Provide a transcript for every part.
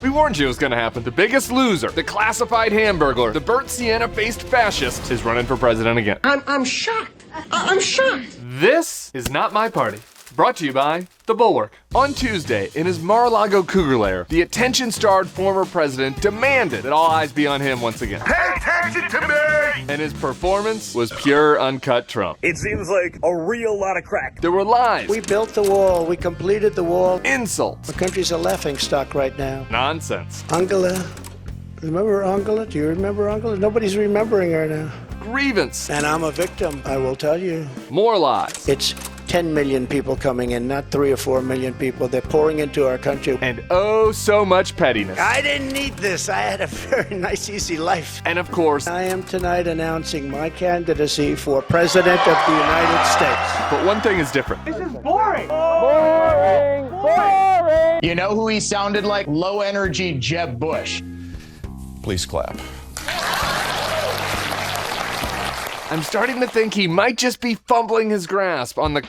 We warned you it was going to happen. The biggest loser, the classified hamburglar, the burnt Sienna-faced fascist is running for president again. I'm shocked. I'm shocked. This is Not My Party. Brought to you by the Bulwark. On Tuesday, in his Mar-a-Lago cougar lair, the attention-starved former president demanded that all eyes be on him once again. Pay attention to me! And his performance was pure, uncut Trump. It seems like a real lot of crack. There were lies, We built the wall. We completed the wall. insults, The country's a laughingstock right now. nonsense, Angela. Remember Angela? Do you remember Angela? Nobody's remembering her now. grievance, And I'm a victim, I will tell you. more lies, It's 10 million people coming in, not 3 or 4 million people. They're pouring into our country. and oh so much pettiness. I didn't need this. I had a very nice, easy life. And of course, I am tonight announcing my candidacy for President of the United States. but one thing is different. You know who he sounded like? Low energy Jeb Bush. Please clap. I'm starting to think he might just be fumbling his grasp on the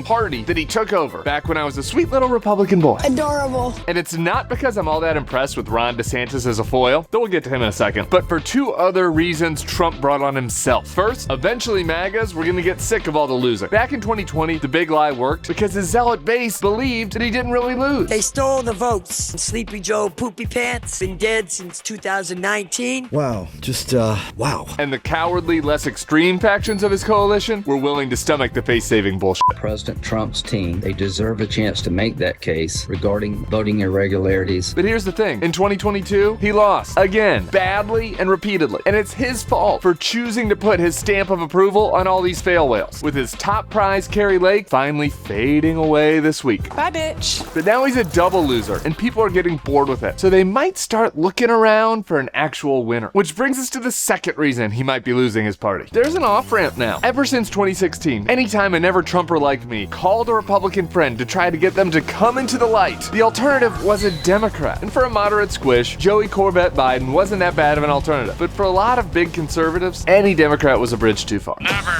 party that he took over back when I was a sweet little Republican boy. Adorable. And it's not because I'm all that impressed with Ron DeSantis as a foil, though we'll get to him in a second, but for two other reasons Trump brought on himself. First, eventually MAGAs were gonna get sick of all the losing. Back in 2020, the big lie worked because his zealot base believed that he didn't really lose. They stole the votes. Sleepy Joe Poopy Pants been dead since 2019. Wow, wow. And the cowardly, less extreme factions of his coalition were willing to stomach the face-saving bullshit. President Trump's team, they deserve a chance to make that case regarding voting irregularities. But here's the thing. In 2022, he lost. Again. Badly and repeatedly. And it's his fault for choosing to put his stamp of approval on all these fail whales. With his top prize, Carrie Lake, finally fading away this week. Bye, bitch. But now he's a double loser, and people are getting bored with it. So they might start looking around for an actual winner. Which brings us to the second reason he might be losing his party. There's an off-ramp now. Ever since 2016, anytime a never-Trumper like me called a Republican friend to try to get them to come into the light, the alternative was a Democrat. And for a moderate squish, Joey Corbett Biden wasn't that bad of an alternative. But for a lot of big conservatives, any Democrat was a bridge too far. Never.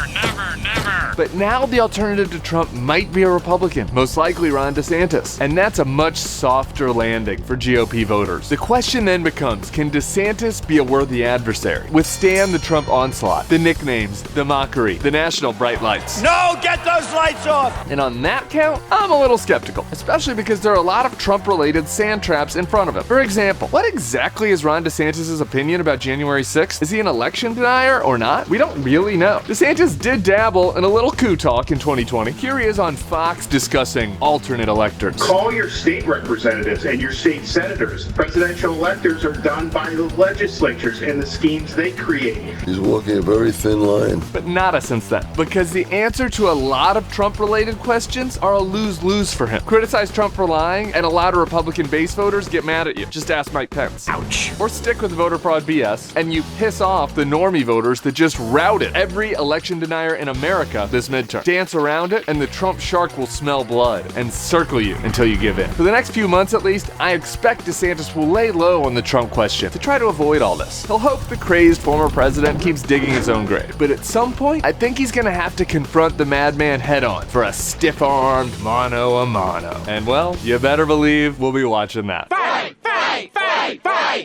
But now the alternative to Trump might be a Republican, most likely Ron DeSantis. And that's a much softer landing for GOP voters. The question then becomes, can DeSantis be a worthy adversary? Withstand the Trump onslaught, the nicknames, the mockery, the national bright lights? No, get those lights off! And on that count, I'm a little skeptical, especially because there are a lot of Trump-related sand traps in front of him. For example, what exactly is Ron DeSantis' opinion about January 6th? Is he an election denier or not? We don't really know. DeSantis did dabble in a little coup talk in 2020. Here he is on Fox discussing alternate electors. Call your state representatives and your state senators. Presidential electors are done by the legislatures and the schemes they create. He's walking a very thin line. But nada since then, because the answer to a lot of Trump-related questions are a lose-lose for him. Criticize Trump for lying, and a lot of Republican base voters get mad at you. Just ask Mike Pence. Ouch. Or stick with voter fraud BS, and you piss off the normie voters that just routed every election denier in America this midterm. Dance around it, and the Trump shark will smell blood and circle you until you give in. For the next few months at least, I expect DeSantis will lay low on the Trump question to try to avoid all this. He'll hope the crazed former president keeps digging his own grave. But at some point, I think he's gonna have to confront the madman head-on for a stiff-armed mano-a-mano. And well, you better believe we'll be watching that. Fight!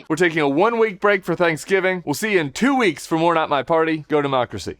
We're taking a 1-week break for Thanksgiving. We'll see you in 2 weeks for more Not My Party. Go Democracy.